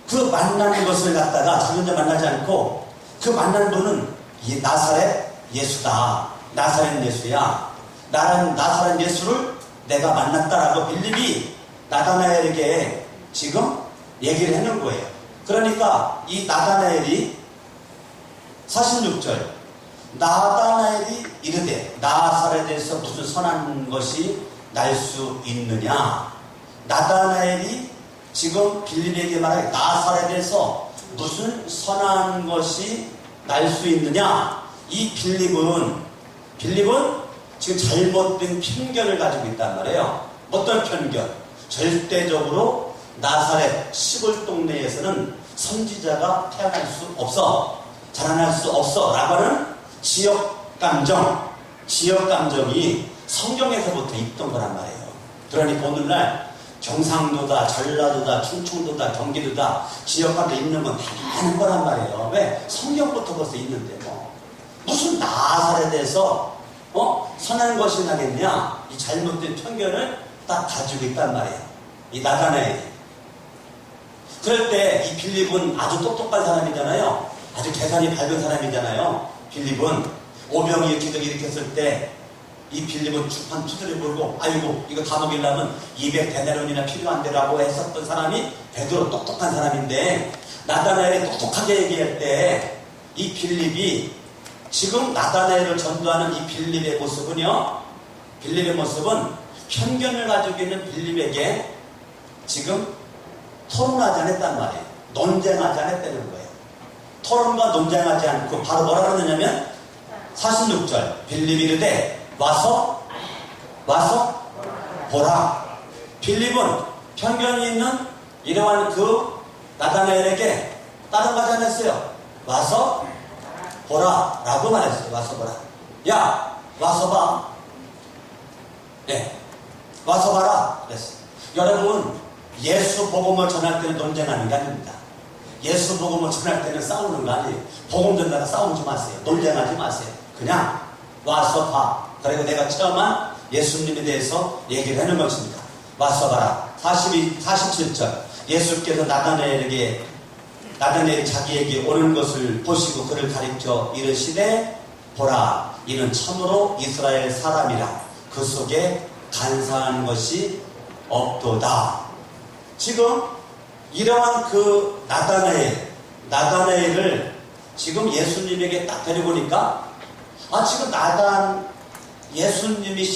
그 만나는 것을 갖다가 자기 혼자 만나지 않고 그 만난 분은 나사렛 예수다. 나사렛 예수야. 나사렛 예수를 내가 만났다라고 빌립이 나다나엘에게 지금 얘기를 해놓은 거예요. 그러니까 이 나다나엘이 46절 나다나엘이 이르되 나사렛에서 무슨 선한 것이 날 수 있느냐. 나다나엘이 지금 빌립에게 말해 나사렛에서 무슨 선한 것이 날 수 있느냐. 이 빌립은 지금 잘못된 편견을 가지고 있단 말이에요. 어떤 편견? 절대적으로 나사렛 시골 동네에서는 선지자가 태어날 수 없어, 자라날 수 없어 라고 하는 지역 감정이 성경에서부터 있던 거란 말이에요. 그러니까 오늘날 경상도다, 전라도다, 충청도다, 경기도다 지역감도 있는 건 다 많은 거란 말이에요. 왜? 성경부터 벌써 있는데 뭐 무슨 나사렛에서 선한 것이 나겠냐. 이 잘못된 편견을 딱 가지고 있단 말이에요. 이 나다나엘이. 그럴 때 이 빌립은 아주 똑똑한 사람이잖아요. 아주 계산이 밝은 사람이잖아요. 빌립은 오병이 이렇게 일으켰을 때 이 빌립은 주판 두드려 불고 아이고 이거 다 먹이려면 200데나리온이나 필요한데라고 했었던 사람이 베드로 똑똑한 사람인데, 나다나엘이 똑똑하게 얘기할 때 이 빌립이 지금 나다나엘을 전도하는 이 빌립의 모습은 편견을 가지고 있는 빌립에게 지금 토론하지 않았단 말이에요. 논쟁하지 않았다는 거예요. 토론과 논쟁하지 않고 바로 뭐라 그러느냐면 46절 빌립이 이르되 와서 보라. 빌립은 편견이 있는 이러한 그 나다나엘에게 다른 거 하지 않았어요. 와서 보라 라고 말했어요. 와서 보라. 야, 와서 봐. 네, 와서 봐라 그랬어요. 여러분, 예수 복음을 전할 때는 논쟁하는 게 아닙니다. 예수 복음을 전할 때는 싸우는 거 아니에요. 복음 전다가 싸우지 마세요. 논쟁하지 마세요. 그냥 와서 봐. 그리고 내가 체험한 예수님에 대해서 얘기를 하는 것입니다. 와서 봐라. 47절. 예수께서 나다나엘이 자기에게 오는 것을 보시고 그를 가리켜 이르시되 보라, 이는 참으로 이스라엘 사람이라. 그 속에 간사한 것이 없도다. 지금 이러한 그 나다나엘을 지금 예수님에게 딱 데려보니까, 지금 예수님이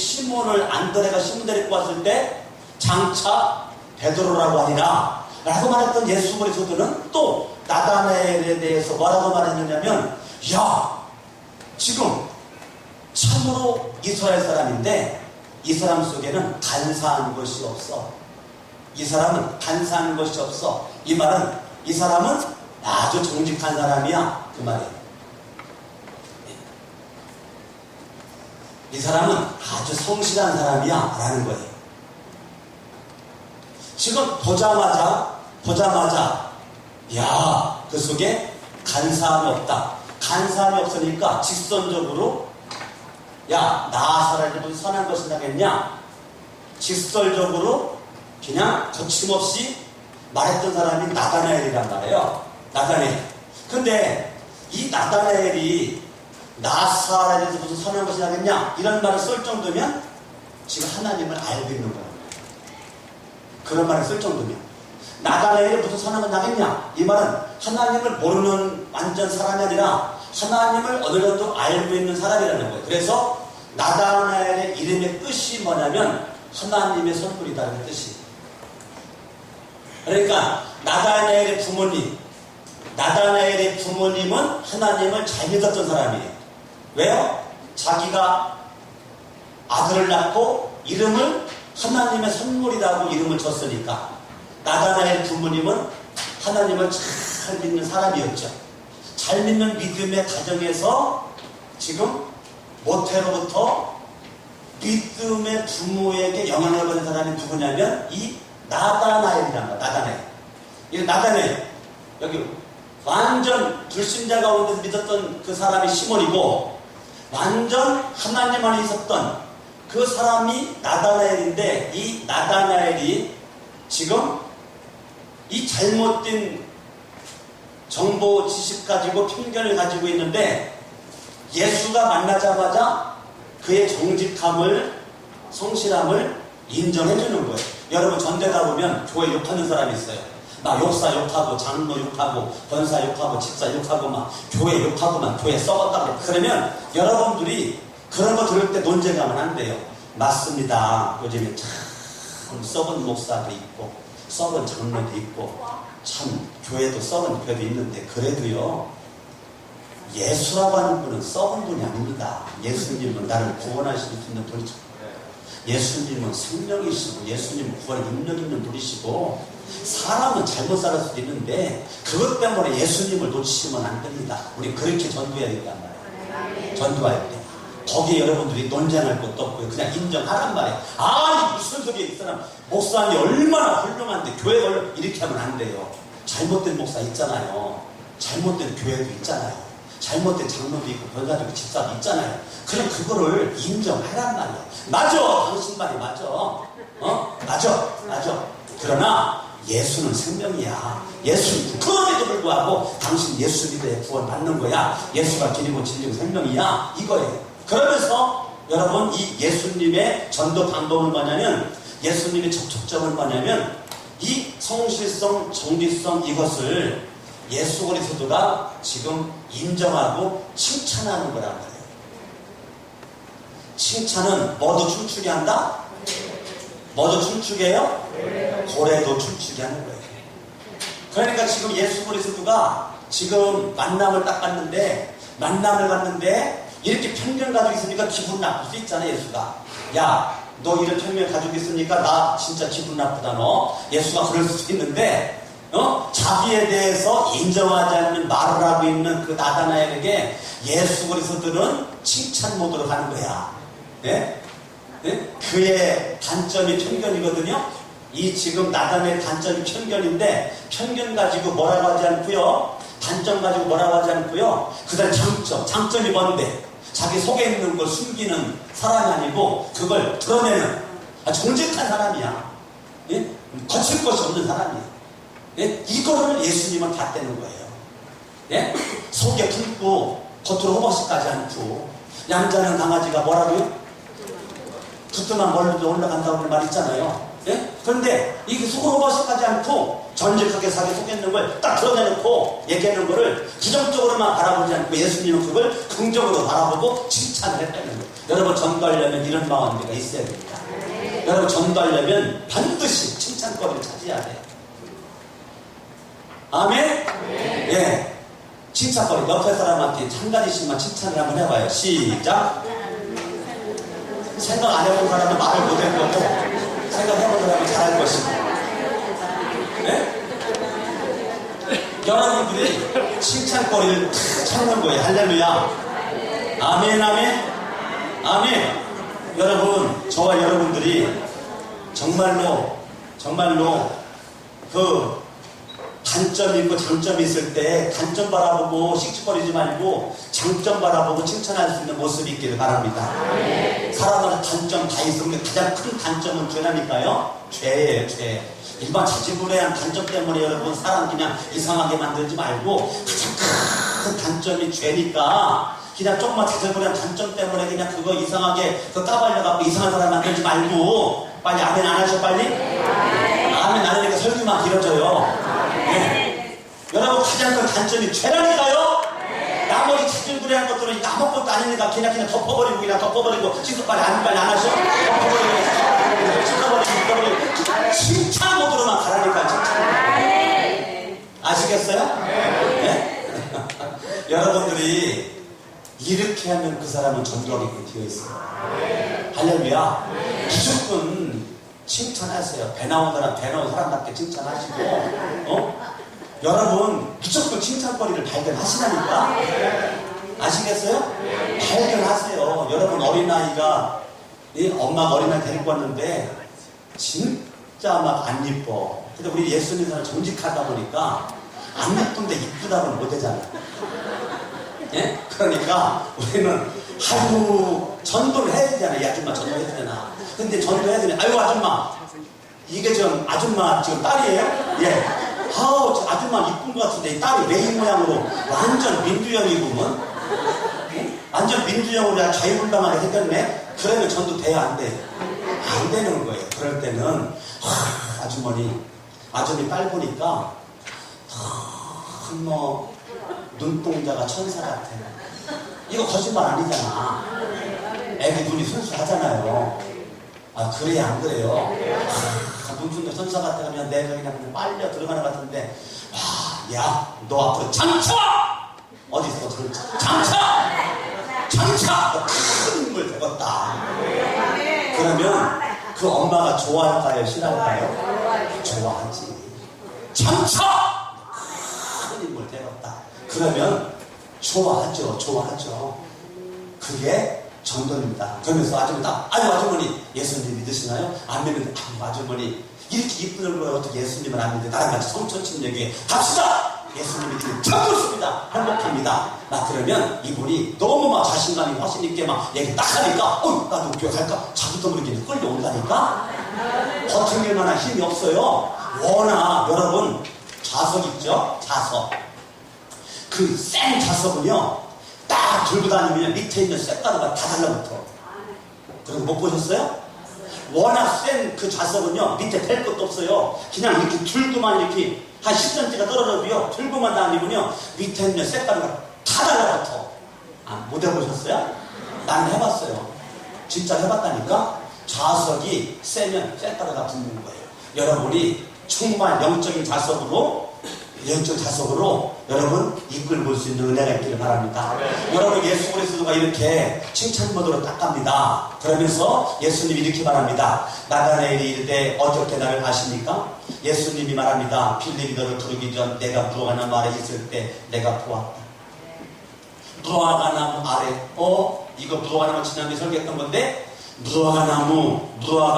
안드레가 시몬 데리고 왔을 때 장차 베드로라고 하니라 라고 말했던 예수 그리스도는 또 나다나엘에 대해서 뭐라고 말했느냐면, 야, 지금 참으로 이스라엘 사람인데 이 사람 속에는 간사한 것이 없어. 이 사람은 간사한 것이 없어. 이 말은 이 사람은 아주 정직한 사람이야, 그 말이에요. 이 사람은 아주 성실한 사람이야 라는 거예요. 지금 보자마자 야, 그 속에 간사함이 없다. 간사함이 없으니까 직선적으로, 야, 나사라지도 선한 것이 나겠냐? 직설적으로 그냥 거침없이 말했던 사람이 나다나엘이란 말이에요. 나다나엘. 근데 이 나다나엘이 나사라지도 무슨 선한 것이 나겠냐? 이런 말을 쓸 정도면 지금 하나님을 알고 있는 거예요. 그런 말을 쓸 정도면 나다나엘이 무슨 선한 것 나겠냐? 이 말은 하나님을 모르는 완전 사람이 아니라 하나님을 어느 정도 알고 있는 사람이라는 거예요. 그래서 나다나엘의 이름의 뜻이 뭐냐면 하나님의 선물이다는 뜻이. 그러니까 나다나엘의 부모님은 하나님을 잘 믿었던 사람이에요. 왜요? 자기가 아들을 낳고 이름을 하나님의 선물이라고 이름을 줬으니까. 나다나엘 부모님은 하나님을 잘 믿는 사람이었죠. 잘 믿는 믿음의 가정에서 지금 모태로부터 믿음의 부모에게 영향을 받은 사람이 누구냐면 이 나다나엘이란 거야. 나다나엘. 이 나다나엘, 여기 완전 불신자 가운데서 믿었던 그 사람이 시몬이고, 완전 하나님 안에 있었던 그 사람이 나다나엘인데, 이 나다나엘이 지금 이 잘못된 정보 지식 가지고 편견을 가지고 있는데, 예수가 만나자마자 그의 정직함을, 성실함을 인정해 주는 거예요. 여러분, 전대다 보면 교회 욕하는 사람이 있어요. 막 욕사 욕하고 장로 욕하고 권사 욕하고 집사 욕하고 막 교회 욕하고만 교회 썩었다고. 그러면 여러분들이 그런 거 들을 때 논쟁하면 안 돼요. 맞습니다. 요즘에 참 썩은 목사도 있고 썩은 장로도 있고 참 교회도 썩은 교회도 있는데, 그래도요, 예수라고 하는 분은 썩은 분이 아닙니다. 예수님은 나를 구원하실 수 있는 분이죠. 예수님은 생명이시고 예수님은 구원의 능력 있는 분이시고, 사람은 잘못 살을 수도 있는데 그것 때문에 예수님을 놓치시면 안 됩니다. 우리 그렇게 전도해야 된단 말이에요. 전도할 때 거기에 여러분들이 논쟁할 것도 없고요. 그냥 인정하란 말이에요. 무슨 소리야, 이 사람 목사님이 얼마나 훌륭한데 교회를 이렇게 하면 안 돼요. 잘못된 목사 있잖아요. 잘못된 교회도 있잖아요. 잘못된 장로도 있고 권사도 있고 집사도 있잖아요. 그럼 그거를 인정하란 말이에요. 맞아, 당신 말이 맞아. 맞아. 그러나 예수는 생명이야. 예수는 그럼에도 불구하고 당신 예수 믿어야 구원 받는 거야. 예수가 길이고 진리고 생명이야, 이거예요. 그러면서 여러분, 이 예수님의 전도 방법은 뭐냐면, 예수님의 접촉점은 뭐냐면, 이 성실성, 정직성, 이것을 예수 그리스도가 지금 인정하고 칭찬하는 거란 말이에요. 칭찬은 뭐도 춤추게 한다? 뭐도 춤추게 해요? 고래도 춤추게 하는 거예요. 그러니까 지금 예수 그리스도가 지금 만남을 갔는데 이렇게 편견 가지고 있으니까 기분 나쁠 수 있잖아요. 예수가, 야, 너 이런 편견 가지고 있으니까 나 진짜 기분 나쁘다 너. 예수가 그럴 수 있는데, 자기에 대해서 인정하지 않는 말을 하고 있는 그 나다나엘에게 예수 그리스도들은 칭찬 모드로 가는 거야. 예? 예? 그의 단점이 편견이거든요. 이 지금 나다나엘의 단점이 편견인데, 편견 가지고 뭐라고 하지 않고요, 단점 가지고 뭐라고 하지 않고요, 그 다음 장점이 뭔데? 자기 속에 있는 걸 숨기는 사람이 아니고 그걸 드러내는 아주 정직한 사람이야. 예? 거칠 것이 없는 사람이야. 예? 이거를 예수님은 다 떼는 거예요. 예? 속에 품고 겉으로 호박씨까지 않고. 얌전한 강아지가 뭐라고요? 두툼한 멀리도 올라간다고 말 있잖아요. 예? 그런데 이게 속으로 호박씨까지 않고 정직하게 자기 속에 있는 걸 딱 드러내놓고 얘기하는 거를 부정적으로만 바라보지 않고 예수님은 그걸 긍정으로 바라보고 칭찬을 했다는 거예요. 여러분, 전도하려면 이런 마음이 있어야 됩니다. 여러분, 전도하려면 반드시 칭찬거리를 찾아야 돼요. 아멘? 예. 칭찬거리. 옆에 사람한테 한 가지씩만 칭찬을 한번 해봐요. 시작. 생각 안 해본 사람은 말을 못 할 거고, 생각해본 사람은 잘할 것이고. 네? 여러분들이 칭찬거리를 찾는 거예요. 할렐루야. 아멘, 아멘, 아멘. 여러분, 저와 여러분들이 정말로 그 단점이 있고 장점이 있을 때 단점 바라보고 씩씩거리지 말고 장점 바라보고 칭찬할 수 있는 모습이 있기를 바랍니다. 사람마다 단점 다 있으면 가장 큰 단점은 죄라니까요. 죄예요, 죄. 일반 자지불의한 단점 때문에 여러분 사람 그냥 이상하게 만들지 말고 가장 큰 단점이 죄니까 그냥 조금만 자지불의한 단점 때문에 그냥 그거 이상하게 그 까발려갖고 이상한 사람 만들지 말고 빨리 아멘 안 하셔 빨리? 아멘 안 하니까 설교만 길어져요. 네. 여러분 가장 큰 단점이 죄라니까요. 나머지 자질구레한 것들은 아무것도 아니니까 그냥 덮어버리고 지금 빨리 안 하셔? 덮어버리고 칭찬 모드로만 가라니까 칭찬. 아시겠어요? 네? 여러분들이 이렇게 하면 그 사람은 전도하게끔 되어 있어요. 할렐루야. 무조건 칭찬하세요. 배 나온 사람답게 칭찬하시고, 여러분, 무조건 칭찬거리를 발견하시라니까? 아시겠어요? 발견하세요. 여러분, 어린아이가, 엄마가 어린아이 데리고 왔는데, 진짜 막 안 이뻐. 근데 우리 예수님은 정직하다 보니까, 안 이쁜데 이쁘다고는 못하잖아. 예? 그러니까, 우리는 하루 전도를 해야 되잖아. 이 아줌마 전도해야 되잖아. 근데 전도해야 되냐? 아유, 아줌마. 이게 지금 아줌마 지금 딸이에요? 예. 아우, 저 아줌마 이쁜 것 같은데, 이 딸이 메인 모양으로 완전 민주형이구먼? 완전 민주형으로 그냥 자유분방하게 생겼네? 그러면 전도 돼야 안 돼? 안 되는 거예요. 그럴 때는, 아줌이 딸 보니까, 눈동자가 천사 같아. 이거 거짓말 아니잖아. 애기 눈이 순수하잖아요. 아, 그래야 안 그래요? 눈동자 천사 같아 하면 내가 그냥 빨려 들어가는 것 같은데, 야, 너 앞으로 장차! 어디서 장차! 너 큰 힘을 배웠다. 그러면 그 엄마가 좋아할까요? 싫어할까요? 좋아하지. 장차! 큰 힘을 배웠다. 그러면 좋아하죠. 그게 전도입니다. 그러면서 아주머니 예수님 믿으시나요? 안 믿는데, 아주머니 이렇게 이쁜 얼굴로 어떻게 예수님을 안 믿는데 나랑 같이 성천친 얘기해 갑시다. 예수님이 믿으면 참 좋습니다. 행복합니다. 그러면 이분이 너무 막 자신감이 확신 있게 막 얘기 딱 하니까 나도 교회 갈까? 자기도 모르게 끌려온다니까. 버티길 만한 힘이 없어요. 워낙 여러분 자석 있죠? 자석. 그 센 자석은요 딱 들고 다니면 밑에 있는 쇳가루가 다 달라붙어. 그런 거 못 보셨어요? 워낙 센 그 자석은요 밑에 댈 것도 없어요. 그냥 이렇게 들고만 이렇게 한 10cm가 떨어져도요 들고만 다니면요 밑에 있는 쇳가루가 다 달라붙어. 못 해보셨어요? 나는 해봤어요. 진짜 해봤다니까. 자석이 세면 쇳가루가 붙는 거예요. 여러분이 정말 영적인 자석으로 영적 자석으로 여러분 이끌 볼 수 있는 은혜가 있기를 바랍니다. 여러분 예수 그리스도가 이렇게 칭찬모드로 딱 갑니다. 그러면서 예수님이 이렇게 말합니다. 나다나엘이 이르되 어떻게 나를 아십니까? 예수님이 말합니다. 필립이 너를 부르기 전 내가 무화과 나무 아래 있을 때 내가 보았다. 무화과 나무 아래 이거 무화과 나무 지난주에 설계했던 건데 무화과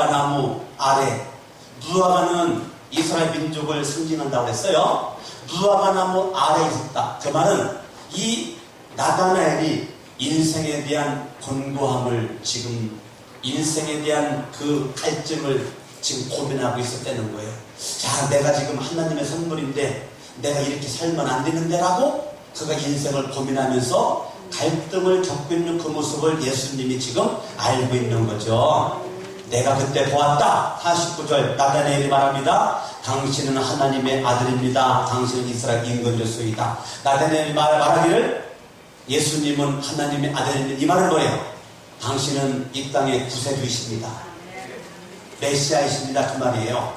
나무 아래 무화과는 이스라엘 민족을 상징한다고 했어요. 무화과 나무 아래에 있었다. 그 말은 이 나다나엘이 인생에 대한 곤고함을 지금 인생에 대한 그 갈증을 지금 고민하고 있었다는 거예요. 자, 내가 지금 하나님의 선물인데 내가 이렇게 살면 안 되는데 라고 그가 인생을 고민하면서 갈등을 겪고 있는 그 모습을 예수님이 지금 알고 있는 거죠. 내가 그때 보았다. 49절 나다나엘이 말합니다. 당신은 하나님의 아들입니다. 당신은 이스라엘 임금이소이다. 나다나엘이 말하기를 예수님은 하나님의 아들입니다. 이 말은 뭐예요? 당신은 이 땅의 구세주이십니다. 메시아이십니다. 그 말이에요.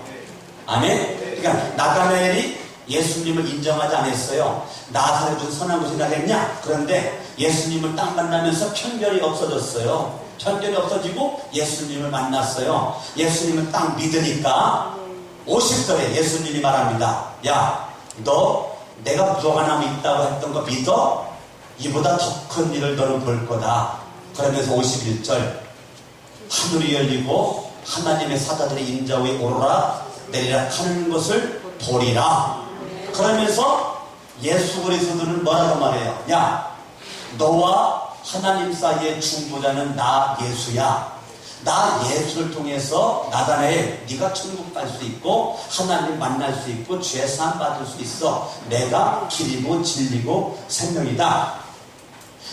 아멘? 그러니까 나다나엘이 예수님을 인정하지 않았어요. 나사렛 무슨 선한 곳이 나겠냐? 그런데 예수님을 딱 만나면서 편견이 없어졌어요. 편견이 없어지고 예수님을 만났어요. 예수님을 딱 믿으니까 50절에 예수님이 말합니다. 야, 너 내가 무화과 나무 있다고 했던 거 믿어? 이보다 더 큰 일을 너는 볼 거다. 그러면서 51절 하늘이 열리고 하나님의 사자들이 인자 위에 오르라 내리라 하는 것을 보리라. 그러면서 예수 그리스도는 뭐라고 말해요? 야, 너와 하나님 사이의 중보자는 나 예수야. 나 예수를 통해서 나다나엘 네가 천국 갈 수 있고 하나님 만날 수 있고 죄 사함 받을 수 있어. 내가 길이고 진리고 생명이다.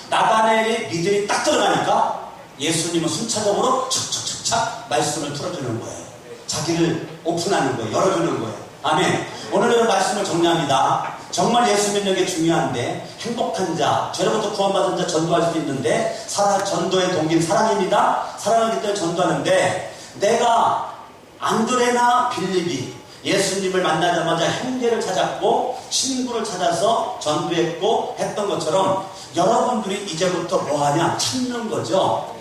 나다나엘의 믿음이 딱 들어가니까 예수님은 순차적으로 척척척척 말씀을 풀어주는 거예요. 자기를 오픈하는 거예요. 열어주는 거예요. 아멘. 오늘은 말씀을 정리합니다. 정말 예수 믿는 게 중요한데 행복한 자, 죄로부터 구원받은 자 전도할 수 있는데 전도의 동기는 사랑입니다. 사랑하기 때문에 전도하는데 내가 안드레나 빌립이 예수님을 만나자마자 형제를 찾았고 친구를 찾아서 전도했고 했던 것처럼 여러분들이 이제부터 뭐하냐? 찾는 거죠.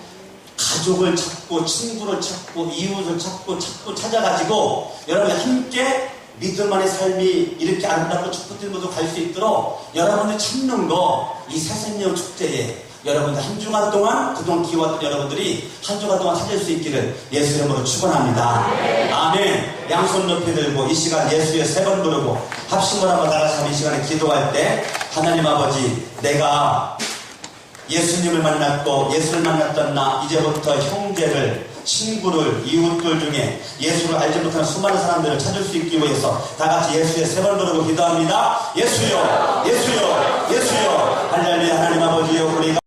가족을 찾고 친구를 찾고 이웃을 찾고 찾아가지고 여러분이 함께 믿음 안의 삶이 이렇게 아름답고 축복된 곳으로 갈 수 있도록 여러분들 찾는 거 이 새생명 축제에 여러분들 한 주간 동안 그동안 기워왔던 여러분들이 한 주간 동안 찾을 수 있기를 예수 이름으로 축원합니다. 아멘. 양손 높이 들고 이 시간 예수의 3번 부르고 합심을 한번 나가서 이 시간에 기도할 때 하나님 아버지 내가 예수님을 만났고 예수를 만났던 나 이제부터 형제를 친구를 이웃들 중에 예수를 알지 못하는 수많은 사람들을 찾을 수 있기 위해서 다 같이 예수의 3번 부르고 기도합니다. 예수여 예수여 예수여 할렐루야. 하나님 아버지여 우리가